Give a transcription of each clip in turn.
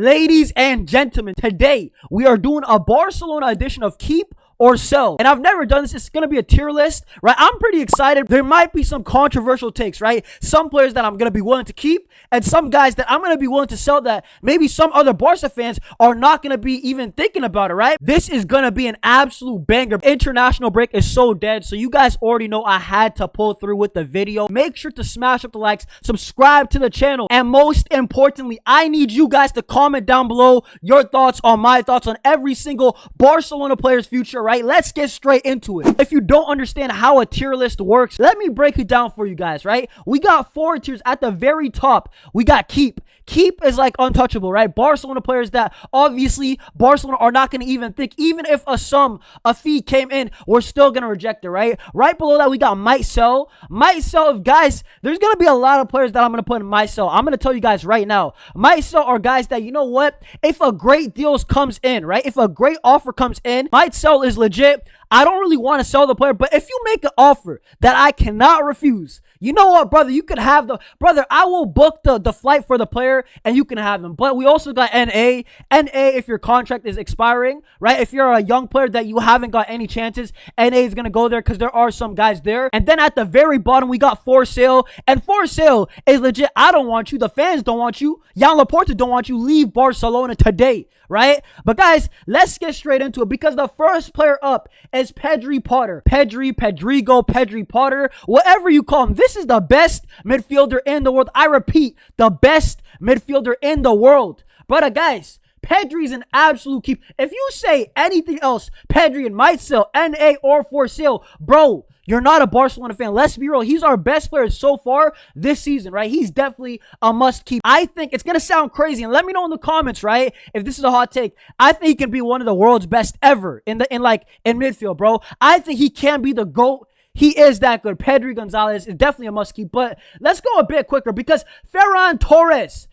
Ladies and gentlemen, today we are doing a Barcelona edition of Keep or Sell. And I've never done this. It's going to be a tier list, right? I'm pretty excited. There might be some controversial takes, right? Some players that I'm going to be willing to keep and some guys that I'm going to be willing to sell that maybe some other Barca fans are not going to be even thinking about it, right? This is going to be an absolute banger. International break is so dead. So you guys already know I had to pull through with the video. Make sure to smash up the likes, subscribe to the channel. And most importantly, I need you guys to comment down below your thoughts on my thoughts on every single Barcelona player's future, right? Let's get straight into it. If you don't understand how a tier list works, let me break it down for you guys, right? We got 4 tiers. At the very top, we got Keep. Keep is like untouchable, right? Barcelona players that obviously Barcelona are not going to even think, even if a fee came in, we're still going to reject it, right? Right below that, we got might sell. Might sell, guys, there's going to be a lot of players that I'm going to put in might sell. I'm going to tell you guys right now, might sell are guys that, you know what? If a great deal comes in, right? If a great offer comes in, might sell is legit. I don't really want to sell the player, but if you make an offer that I cannot refuse, you know what, brother? You could have brother, I will book the flight for the player and you can have him. But we also got NA. NA, if your contract is expiring, right? If you're a young player that you haven't got any chances, NA is going to go there because there are some guys there. And then at the very bottom, we got for sale. And for sale is legit. I don't want you. The fans don't want you. Joan Laporta don't want you. Leave Barcelona today, right? But guys, let's get straight into it because the first player up is Pedri Potter. Pedri, Pedrigo, Pedri Potter, whatever you call him. This is the best midfielder in the world. I repeat, the best midfielder in the world. But guys, Pedri's an absolute keep. If you say anything else, Pedri and might sell, NA or for sale, bro, you're not a Barcelona fan. Let's be real. He's our best player so far this season, right? He's definitely a must keep. I think it's going to sound crazy. And let me know in the comments, right? If this is a hot take, I think he can be one of the world's best ever in midfield, bro. I think he can be the GOAT. He is that good. Pedri Gonzalez is definitely a must keep. But let's go a bit quicker because Ferran Torres,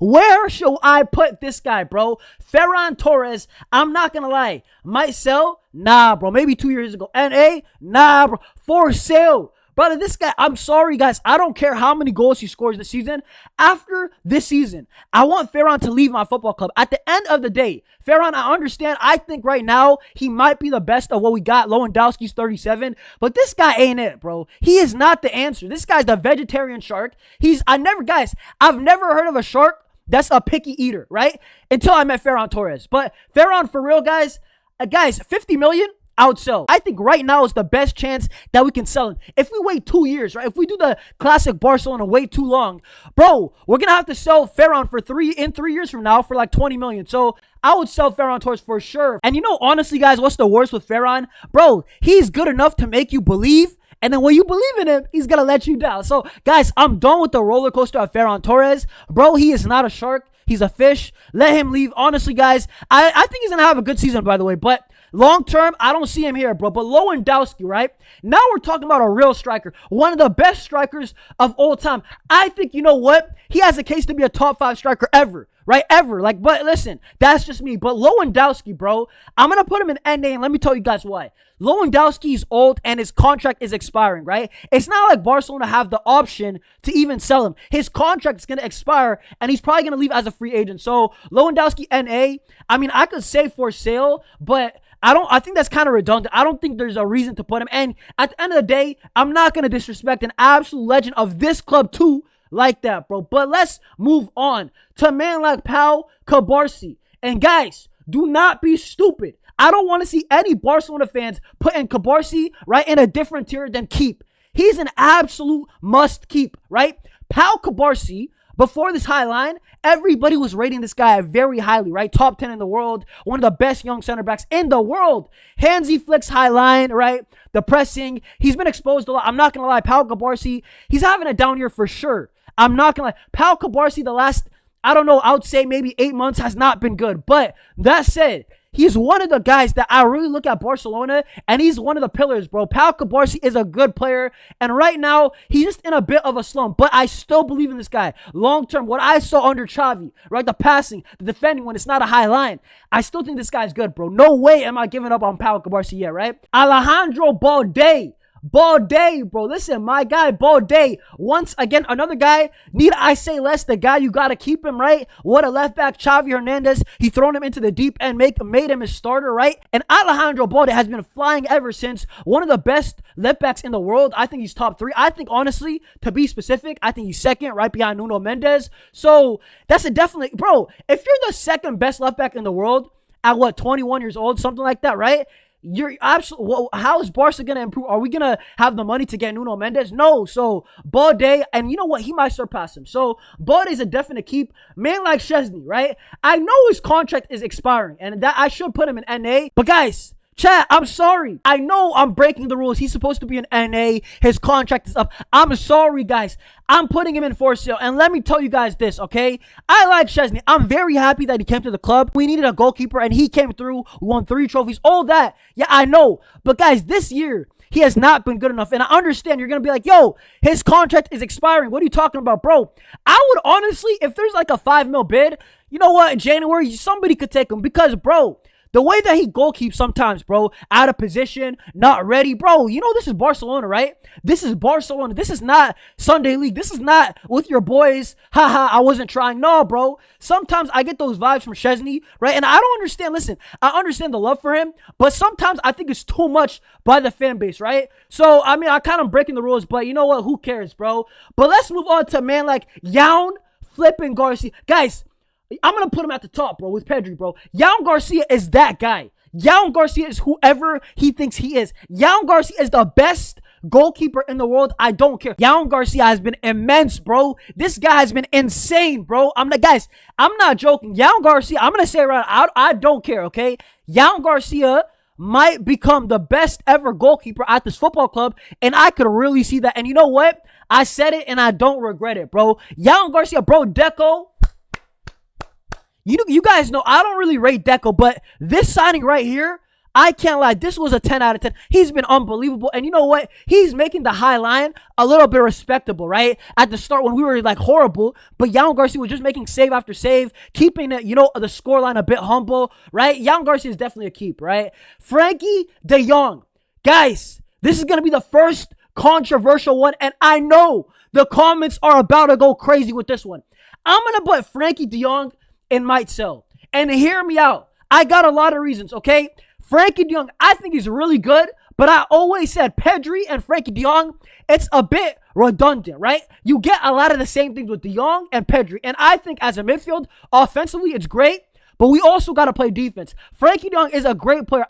where shall I put this guy, bro? Ferran Torres, I'm not going to lie. Might sell? Nah, bro. Maybe 2 years ago. NA? Nah, bro. For sale. Brother, this guy, I'm sorry, guys. I don't care how many goals he scores this season. After this season, I want Ferran to leave my football club. At the end of the day, Ferran, I understand. I think right now, he might be the best of what we got. Lewandowski's 37. But this guy ain't it, bro. He is not the answer. This guy's the vegetarian shark. I've never heard of a shark that's a picky eater, right? Until I met Ferran Torres. But Ferran, for real, guys, 50 million? I would sell. I think right now is the best chance that we can sell him. If we wait 2 years, right? If we do the classic Barcelona wait too long, bro, we're going to have to sell Ferran for 3 years from now for like 20 million. So I would sell Ferran Torres for sure. And you know, honestly, guys, what's the worst with Ferran? Bro, he's good enough to make you believe. And then when you believe in him, he's going to let you down. So, guys, I'm done with the roller coaster of Ferran Torres. Bro, he is not a shark. He's a fish. Let him leave. Honestly, guys, I think he's going to have a good season, by the way. But long term, I don't see him here, bro. But Lewandowski, right? Now we're talking about a real striker. One of the best strikers of all time. I think, you know what? He has a case to be a top 5 striker ever. Right? Ever. But listen, that's just me. But Lewandowski, bro, I'm going to put him in NA, and let me tell you guys why. Lewandowski is old, and his contract is expiring, right? It's not like Barcelona have the option to even sell him. His contract is going to expire, and he's probably going to leave as a free agent. So, Lewandowski, NA, I mean, I could say for sale, but I think that's kind of redundant. I don't think there's a reason to put him. And at the end of the day, I'm not going to disrespect an absolute legend of this club too like that, bro. But let's move on to a man like Pau Cubarsí. And guys, do not be stupid. I don't want to see any Barcelona fans putting Cubarsí, right, in a different tier than keep. He's an absolute must keep, right? Pau Cubarsí, before this high line, everybody was rating this guy very highly, right? Top 10 in the world, one of the best young center backs in the world. Hansi Flick's high line, right? The pressing, he's been exposed a lot. I'm not going to lie, Pau Cubarsí, he's having a down year for sure. I'm not going to lie. Pau Cubarsí, the last, I don't know, I would say maybe 8 months has not been good. But that said, he's one of the guys that I really look at Barcelona, and he's one of the pillars, bro. Pau Cubarsí is a good player, and right now, he's just in a bit of a slump, but I still believe in this guy. Long term, what I saw under Xavi, right, the passing, the defending when it's not a high line, I still think this guy's good, bro. No way am I giving up on Pau Cubarsí yet, right? Alejandro Balde. Ball day, bro. Listen, my guy, Ball day. Once again, another guy, need I say less, the guy you got to keep him, right? What a left back, Xavi Hernandez. He thrown him into the deep end, made him his starter, right? And Alejandro Balde has been flying ever since. One of the best left backs in the world. I think he's top 3. I think, honestly, to be specific, I think he's second, right behind Nuno Mendes. So that's a definitely, bro, if you're the second best left back in the world at what, 21 years old, something like that, right? You're absolutely, well, how is Barca going to improve? Are we going to have the money to get Nuno Mendes? No. So, Balde, and you know what? He might surpass him. So, Balde is a definite keep. Man like Szczesny, right? I know his contract is expiring, and that I should put him in NA. But guys, chat, I'm sorry. I know I'm breaking the rules. He's supposed to be an NA. His contract is up. I'm sorry, guys. I'm putting him in for sale. And let me tell you guys this, okay? I like Szczesny. I'm very happy that he came to the club. We needed a goalkeeper, and he came through. We won 3 trophies. All that. Yeah, I know. But, guys, this year, he has not been good enough. And I understand you're going to be like, yo, his contract is expiring. What are you talking about, bro? I would honestly, if there's like a 5 mil bid, you know what? In January, somebody could take him. Because, bro, the way that he goalkeeps sometimes, bro, out of position, not ready, bro, you know this is Barcelona, right? This is Barcelona. This is not Sunday League. This is not with your boys. Haha, I wasn't trying. No, bro. Sometimes I get those vibes from Szczesny, right? And I don't understand. Listen, I understand the love for him, but sometimes I think it's too much by the fan base, right? So, I mean, I kind of breaking the rules, but you know what? Who cares, bro? But let's move on to man like Joan flipping Garcia. Guys, I'm going to put him at the top, bro, with Pedri, bro. Joan Garcia is that guy. Joan Garcia is whoever he thinks he is. Joan Garcia is the best goalkeeper in the world. I don't care. Joan Garcia has been immense, bro. This guy has been insane, bro. I'm not joking. Joan Garcia, I'm going to say it right out. I don't care, okay? Joan Garcia might become the best ever goalkeeper at this football club, and I could really see that. And you know what? I said it, and I don't regret it, bro. Joan Garcia, bro, Deco. You guys know I don't really rate Deco, but this signing right here, I can't lie. This was a 10 out of 10. He's been unbelievable. And you know what? He's making the high line a little bit respectable, right? At the start when we were like horrible, but Joan Garcia was just making save after save, keeping it, you know, the scoreline a bit humble, right? Joan Garcia is definitely a keep, right? Frankie de Jong. Guys, this is going to be the first controversial one, and I know the comments are about to go crazy with this one. I'm going to put Frankie de Jong and might sell. And hear me out. I got a lot of reasons, okay? Frankie de Jong, I think he's really good, but I always said Pedri and Frankie de Jong, it's a bit redundant, right? You get a lot of the same things with de Jong and Pedri. And I think as a midfield, offensively, it's great, but we also got to play defense. Frankie de Jong is a great player.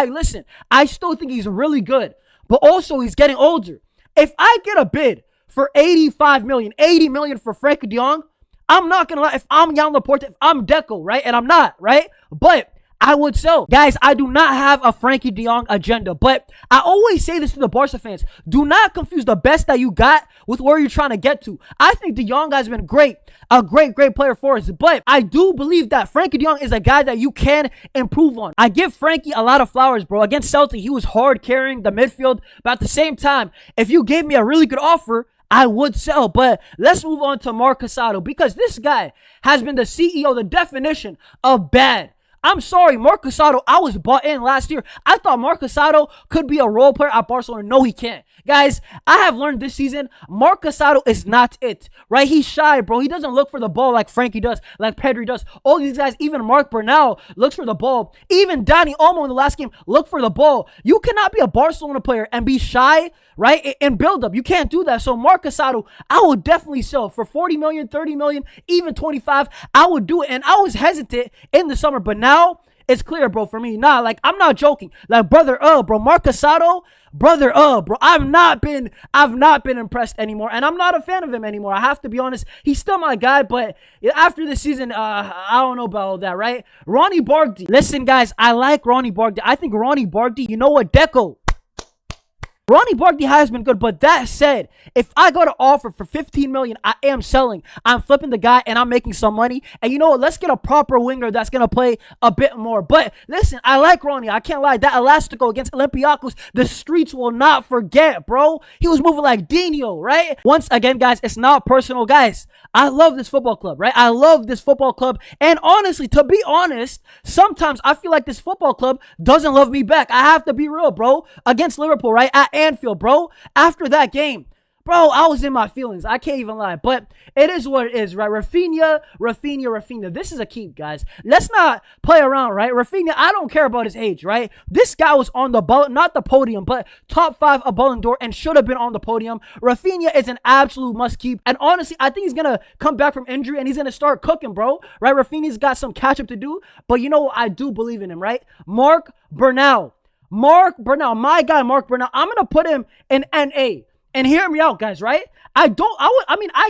Listen, I still think he's really good, but also he's getting older. If I get a bid for 85 million, 80 million for Frankie de Jong, I'm not going to lie. If I'm Jan Laporta, if I'm Deco, right? And I'm not, right? But I would sell. Guys, I do not have a Frankie de Jong agenda, but I always say this to the Barca fans. Do not confuse the best that you got with where you're trying to get to. I think de Jong has been great. A great player for us. But I do believe that Frankie de Jong is a guy that you can improve on. I give Frankie a lot of flowers, bro. Against Celtic, he was hard carrying the midfield. But at the same time, if you gave me a really good offer, I would sell. But let's move on to Marc Casado, because this guy has been the CEO, the definition of bad. I'm sorry, Marc Casado, I was bought in last year. I thought Marc Casado could be a role player at Barcelona. No, he can't. Guys, I have learned this season, Marc Casado is not it, right? He's shy, bro. He doesn't look for the ball like Frankie does, like Pedri does. All these guys, even Marc Bernal looks for the ball. Even Dani Olmo in the last game looked for the ball. You cannot be a Barcelona player and be shy, right? In build-up. You can't do that. So Marc Casado, I would definitely sell for 40 million, 30 million, even 25. I would do it. And I was hesitant in the summer, but now it's clear, bro, for me. Nah, like, I'm not joking. Like, brother, bro, Marc Casado, brother, bro, I've not been impressed anymore, and I'm not a fan of him anymore. I have to be honest. He's still my guy, but after this season, I don't know about all that, right? Ronnie Bargdi. Listen, guys, I like Ronnie Bargdi. I think Ronnie Bargdi, you know what, Deco? Ronnie Bargdi has been good, but that said, if I got an offer for 15 million, I am selling. I'm flipping the guy, and I'm making some money. And you know what? Let's get a proper winger that's going to play a bit more. But listen, I like Ronnie. I can't lie. That Elastico against Olympiacos, the streets will not forget, bro. He was moving like Dino, right? Once again, guys, it's not personal, guys. I love this football club, right? I love this football club. And honestly, to be honest, sometimes I feel like this football club doesn't love me back. I have to be real, bro. Against Liverpool, right? At at Anfield, bro, after that game. Bro, I was in my feelings. I can't even lie. But it is what it is, right? Raphinha. This is a keep, guys. Let's not play around, right? Raphinha, I don't care about his age, right? This guy was on the not the podium, but top 5 of Ballon d'Or and should have been on the podium. Raphinha is an absolute must keep. And honestly, I think he's going to come back from injury and he's going to start cooking, bro. Right? Raphinha's got some catch up to do. But you know what? I do believe in him, right? Marc Bernal, my guy, Marc Bernal. I'm going to put him in NA. And hear me out, guys, right? I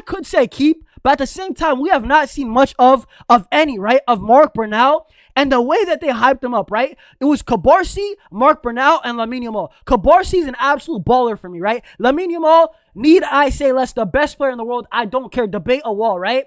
could say keep, but at the same time, we have not seen much of any, right? Of Marc Bernal. And the way that they hyped him up, right? It was Garcia, Marc Bernal, and Lamine Yamal. Garcia is an absolute baller for me, right? Lamine Yamal, need I say less, the best player in the world. I don't care. Debate a wall, right?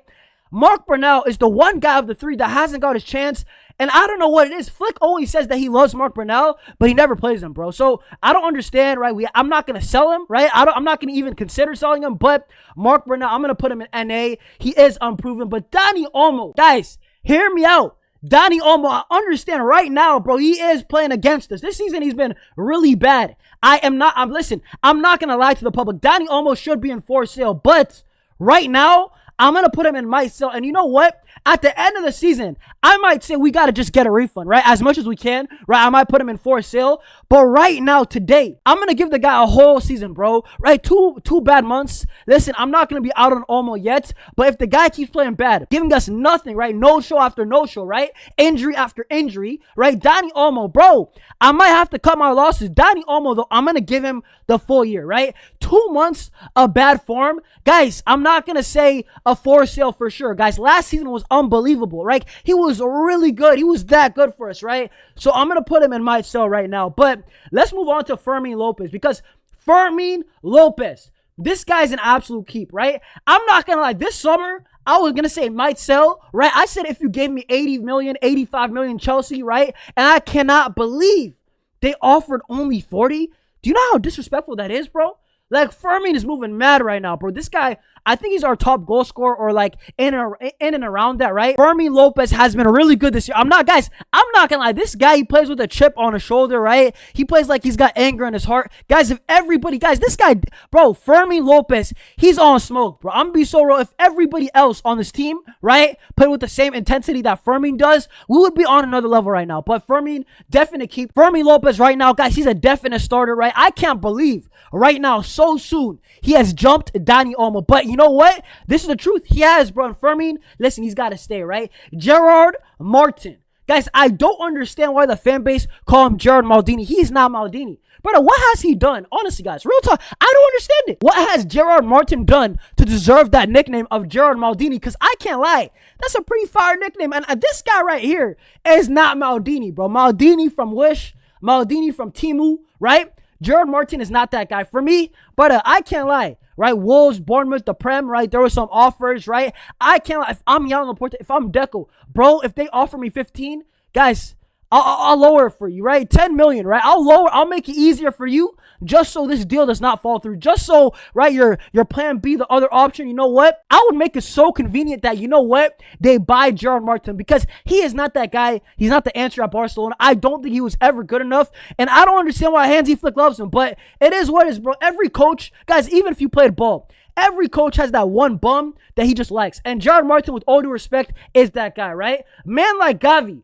Marc Bernal is the one guy of the 3 that hasn't got his chance. And I don't know what it is. Flick always says that he loves Marc Bernal, but he never plays him, bro. So I don't understand, right? I'm not going to sell him, right? I'm not going to even consider selling him. But Marc Bernal, I'm going to put him in NA. He is unproven. But Dani Olmo, guys, hear me out. Dani Olmo, I understand right now, bro. He is playing against us. This season, he's been really bad. I'm not going to lie to the public. Dani Olmo should be in for sale. But right now, I'm going to put him in my sell. And you know what? At the end of the season, I might say we got to just get a refund, right? As much as we can, right? I might put him in for sale. But right now, today, I'm going to give the guy a whole season, bro. Right? Two bad months. Listen, I'm not going to be out on Olmo yet. But if the guy keeps playing bad, giving us nothing, right? No show after no show, right? Injury after injury, right? Dani Olmo, bro, I might have to cut my losses. Dani Olmo, though, I'm going to give him the full year, right? 2 months of bad form. Guys, I'm not going to say a for sale for sure. Guys, last season was unbelievable, right? He was really good. He was that good for us, right? So I'm going to put him in my sell right now. But let's move on to Fermin Lopez, because Fermin Lopez, this guy's an absolute keep, right? I'm not going to lie. This summer, I was going to say might sell, right? I said if you gave me 80 million, 85 million Chelsea, right? And I cannot believe they offered only 40. Do you know how disrespectful that is, bro? Like, Fermin is moving mad right now, bro. This guy, I think he's our top goal scorer, or like in and around that, right? Fermin Lopez has been really good this year. I'm not gonna lie. This guy, he plays with a chip on his shoulder, right? He plays like he's got anger in his heart. Guys, this guy, bro, Fermin Lopez, he's on smoke, bro. I'm gonna be so real. If everybody else on this team, right, played with the same intensity that Fermin does, we would be on another level right now. But Fermin, definite keep. Fermin Lopez right now, guys, he's a definite starter, right? I can't believe right now, so soon, he has jumped Dani Olmo. But you know what? This is the truth. He has, bro. And Fermin, listen, he's got to stay, right? Gerard Martin. Guys, I don't understand why the fan base call him Gerard Maldini. He's not Maldini. Brother, what has he done? Honestly, guys, real talk, I don't understand it. What has Gerard Martin done to deserve that nickname of Gerard Maldini? Because I can't lie, that's a pretty fire nickname. And this guy right here is not Maldini, bro. Maldini from Wish, Maldini from Timu, right? Gerard Martin is not that guy. For me, but I can't lie, right? Wolves, Bournemouth, the Prem, right? There were some offers, right? I can't lie. If I'm Yamal Laporta, if I'm Deco, bro, if they offer me 15, guys, I'll lower it for you, right? 10 million, right? I'll make it easier for you just so this deal does not fall through. Just so, right, your plan B, the other option, you know what? I would make it so convenient that, you know what? They buy Gerard Martin, because he is not that guy. He's not the answer at Barcelona. I don't think he was ever good enough. And I don't understand why Hansi Flick loves him, but it is what it is, bro. Every coach, guys, even if you played ball, every coach has that one bum that he just likes. And Gerard Martin, with all due respect, is that guy, right? Man like Gavi.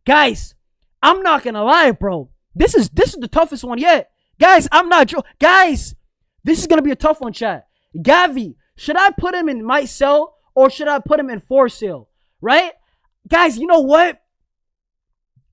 Guys, I'm not gonna lie, bro. This is the toughest one yet. Guys, guys, this is gonna be a tough one, chat. Gavi, should I put him in might sell or should I put him in for sale? Right? Guys, you know what?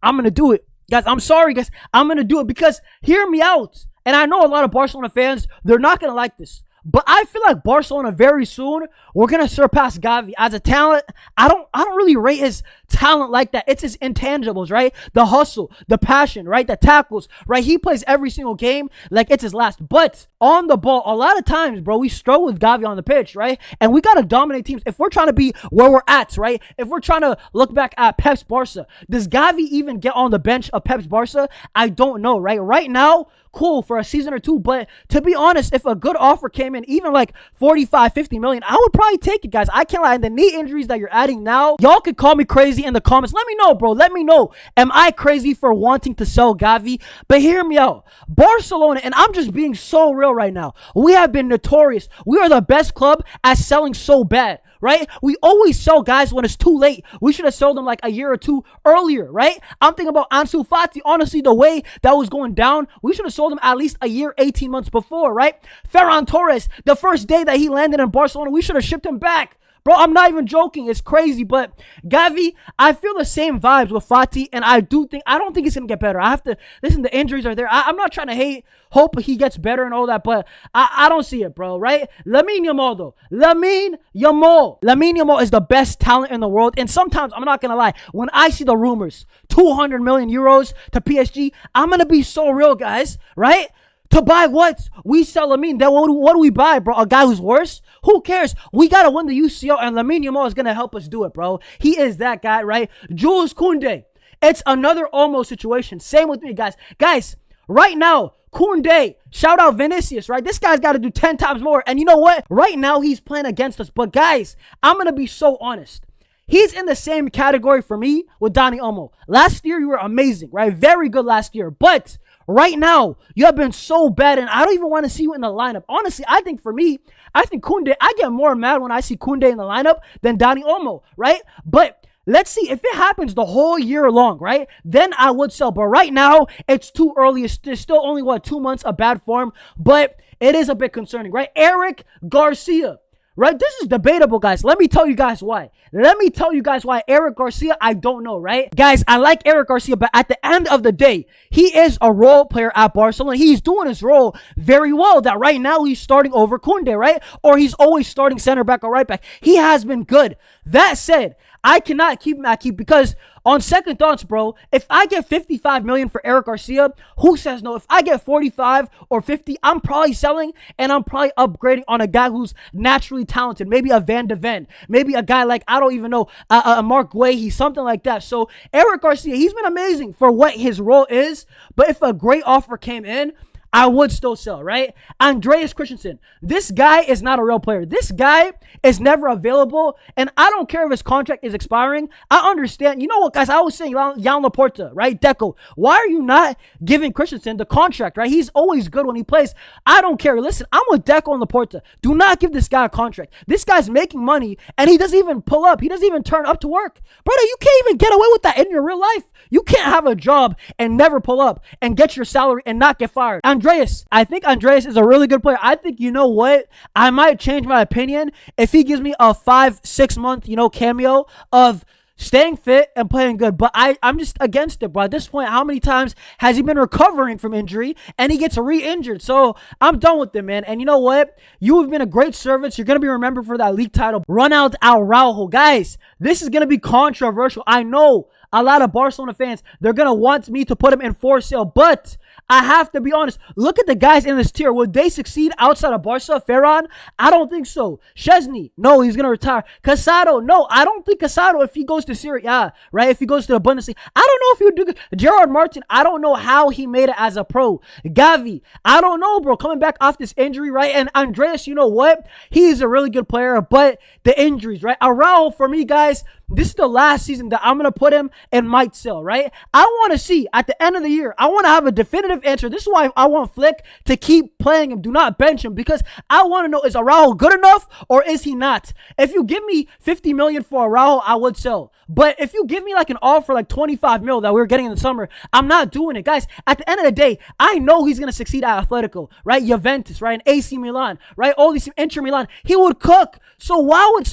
I'm gonna do it. Guys, I'm sorry, guys. I'm gonna do it because hear me out. And I know a lot of Barcelona fans, they're not gonna like this. But I feel like Barcelona very soon, we're going to surpass Gavi as a talent. I don't really rate his talent like that. It's his intangibles, right? The hustle, the passion, right? The tackles, right? He plays every single game like it's his last. But on the ball, a lot of times, bro, we struggle with Gavi on the pitch, right? And we got to dominate teams. If we're trying to be where we're at, right? If we're trying to look back at Pep's Barca, does Gavi even get on the bench of Pep's Barca? I don't know, right? Right now, cool for a season or two, but to be honest, if a good offer came in, even like 45, 50 million, I would probably take it, guys. I can't lie. And the knee injuries that you're adding now, y'all could call me crazy. crazy in the comments. Let me know, bro. Let me know. Am I crazy for wanting to sell Gavi? But hear me out. Barcelona, and I'm just being so real right now. We have been notorious. We are the best club at selling so bad, right? We always sell guys when it's too late. We should have sold them like a year or two earlier, right? I'm thinking about Ansu Fati. Honestly, the way that was going down, we should have sold him at least a year, 18 months before, right? Ferran Torres, the first day that he landed in Barcelona, we should have shipped him back. Bro, I'm not even joking. It's crazy. But Gavi, I feel the same vibes with Fati, and I don't think he's going to get better. I have to listen, the injuries are there. I'm not trying to hope he gets better and all that, but I don't see it, bro, right? Lamine Yamal, though. Lamine Yamal is the best talent in the world, and sometimes, I'm not going to lie, when I see the rumors, 200 million euros to PSG, I'm going to be so real, guys, right? To buy what? We sell Lamine. Then what do we buy, bro? A guy who's worse? Who cares? We got to win the UCL, and Lamine Yamal is going to help us do it, bro. He is that guy, right? Jules Koundé. It's another almost situation. Same with me, guys. Guys, right now, Koundé, shout out Vinicius, right? This guy's got to do 10 times more. And you know what? Right now, he's playing against us. But guys, I'm going to be so honest. He's in the same category for me with Dani Olmo. Last year, you were amazing, right? Very good last year. But right now, you have been so bad, and I don't even want to see you in the lineup. Honestly, I think Koundé, I get more mad when I see Koundé in the lineup than Dani Olmo, right? But let's see, if it happens the whole year long, right, then I would sell. But right now, it's too early. There's still only, 2 months of bad form, but it is a bit concerning, right? Eric Garcia. Right? This is debatable, guys. Let me tell you guys why. Eric Garcia, I don't know, right? Guys, I like Eric Garcia, but at the end of the day, he is a role player at Barcelona. He's doing his role very well. That right now he's starting over Koundé, right? Or he's always starting center back or right back. He has been good. That said, I cannot keep him at keep because on second thoughts, bro, if I get 55 million for Eric Garcia, who says no? If I get 45 or 50, I'm probably selling and I'm probably upgrading on a guy who's naturally talented. Maybe a Van de Ven, maybe a guy like, I don't even know, a Mark Guehi, something like that. So Eric Garcia, he's been amazing for what his role is, but if a great offer came in, I would still sell, right? Andreas Christensen. This guy is not a real player. This guy is never available, and I don't care if his contract is expiring. I understand. You know what, guys? I was saying, Jan Laporta, right? Deco. Why are you not giving Christensen the contract, right? He's always good when he plays. I don't care. Listen, I'm with Deco and Laporta. Do not give this guy a contract. This guy's making money, and he doesn't even pull up. He doesn't even turn up to work. Brother, you can't even get away with that in your real life. You can't have a job and never pull up and get your salary and not get fired. I think Andreas is a really good player. I think, you know what? I might change my opinion if he gives me a 5-6 month, cameo of staying fit and playing good. But I'm just against it, bro. At this point, how many times has he been recovering from injury and he gets re-injured? So I'm done with him, man. And you know what? You have been a great service. You're going to be remembered for that league title. Run out Araujo. Guys, this is going to be controversial. I know a lot of Barcelona fans, they're going to want me to put him in for sale, but I have to be honest. Look at the guys in this tier. Would they succeed outside of Barca? Ferran? I don't think so. Chesney? No, he's going to retire. Casado? No, I don't think Casado, if he goes to Serie A, right? If he goes to the Bundesliga, I don't know if he would do good. Gerard Martin, I don't know how he made it as a pro. Gavi, I don't know, bro. Coming back off this injury, right? And Andreas, you know what? He is a really good player, but the injuries, right? Araujo, for me, guys, this is the last season that I'm going to put him and might sell, right? I want to see at the end of the year, I want to have a definitive answer. This is why I want Flick to keep playing him. Do not bench him because I want to know, is Araujo good enough or is he not? If you give me 50 million for Araujo, I would sell. But if you give me like an offer like 25 mil that we were getting in the summer, I'm not doing it. Guys, at the end of the day, I know he's going to succeed at Atletico, right? Juventus, right? And AC Milan, right? All these Inter Milan. He would cook. So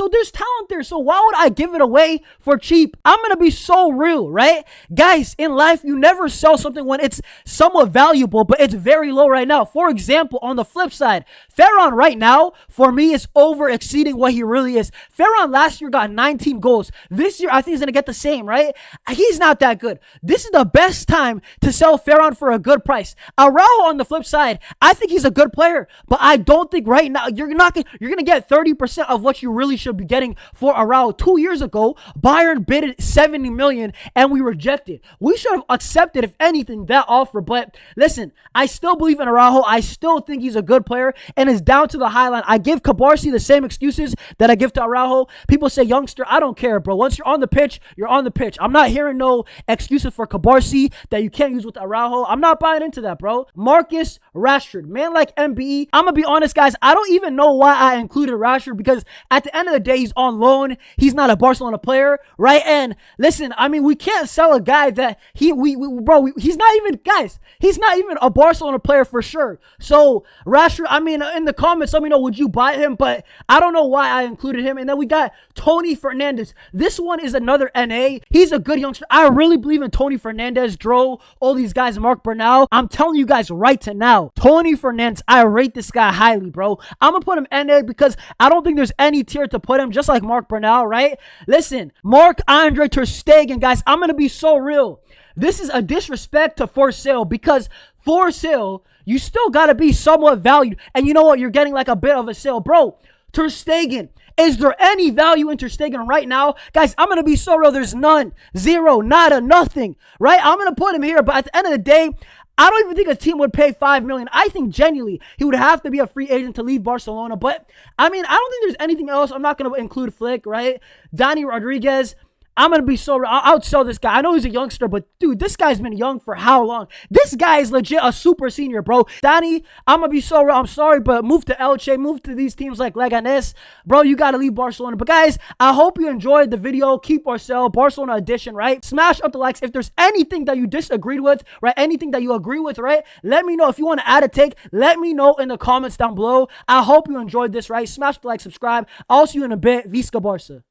there's talent there. So why would I give it away for cheap? I'm going to be so real, right? Guys, in life, you never sell something when it's somewhat valuable, but it's very low right now. For example, on the flip side, Ferran right now, for me, is over exceeding what he really is. Ferran last year got 19 goals. This year, I think he's going to get the same, right? He's not that good. This is the best time to sell Ferran for a good price. Araujo on the flip side, I think he's a good player, but I don't think right now you're going to get 30% of what you really should be getting for Araujo. 2 years ago, Bayern bid 70 million million and we rejected. We should have accepted, if anything, that offer. But listen, I still believe in Araujo. I still think he's a good player, and it's down to the highline. I give Cabarsi the same excuses that I give to Araujo. People say youngster. I don't care, bro. Once you're on the pitch, you're on the pitch. I'm not hearing no excuses for Cabarsi that you can't use with Araujo. I'm not buying into that, bro. Marcus Rashford, man like MBE. I'm going to be honest, guys. I don't even know why I included Rashford, because at the end of the day, he's on loan. He's not a Barcelona player, right? And listen, I mean, we can't sell a guy that he's not even, guys, he's not even a Barcelona player for sure. So Rashford, I mean, in the comments, let me know, would you buy him? But I don't know why I included him. And then we got Tony Fernandez. This one is another NA. He's a good youngster. I really believe in Tony Fernandez, Dro, all these guys, Mark Bernal. I'm telling you guys right to now, Tony Fernandez, I rate this guy highly, bro. I'm going to put him NA because I don't think there's any tier to put him, just like Mark Bernal, right? Listen, Marc-Andre ter Stegen, guys, I'm going to be so real. This is a disrespect to for sale, because for sale, you still got to be somewhat valued. And you know what? You're getting like a bit of a sale. Bro, ter Stegen, is there any value in ter Stegen right now? Guys, I'm going to be so real. There's none. Zero. Nada. Nothing. Right? I'm going to put him here. But at the end of the day, I don't even think a team would pay $5 million. I think genuinely he would have to be a free agent to leave Barcelona. But, I mean, I don't think there's anything else. I'm not going to include Flick, right? Dani Rodriguez. I'm going to be so real. I'll outsell this guy. I know he's a youngster, but dude, this guy's been young for how long? This guy is legit a super senior, bro. Danny, I'm going to be so real. I'm sorry, but move to Elche, move to these teams like Leganés. Bro, you got to leave Barcelona. But guys, I hope you enjoyed the video. Keep or sell, Barcelona edition, right? Smash up the likes. If there's anything that you disagreed with, right? Anything that you agree with, right? Let me know. If you want to add a take, let me know in the comments down below. I hope you enjoyed this, right? Smash the like, subscribe. I'll see you in a bit. Visca Barca.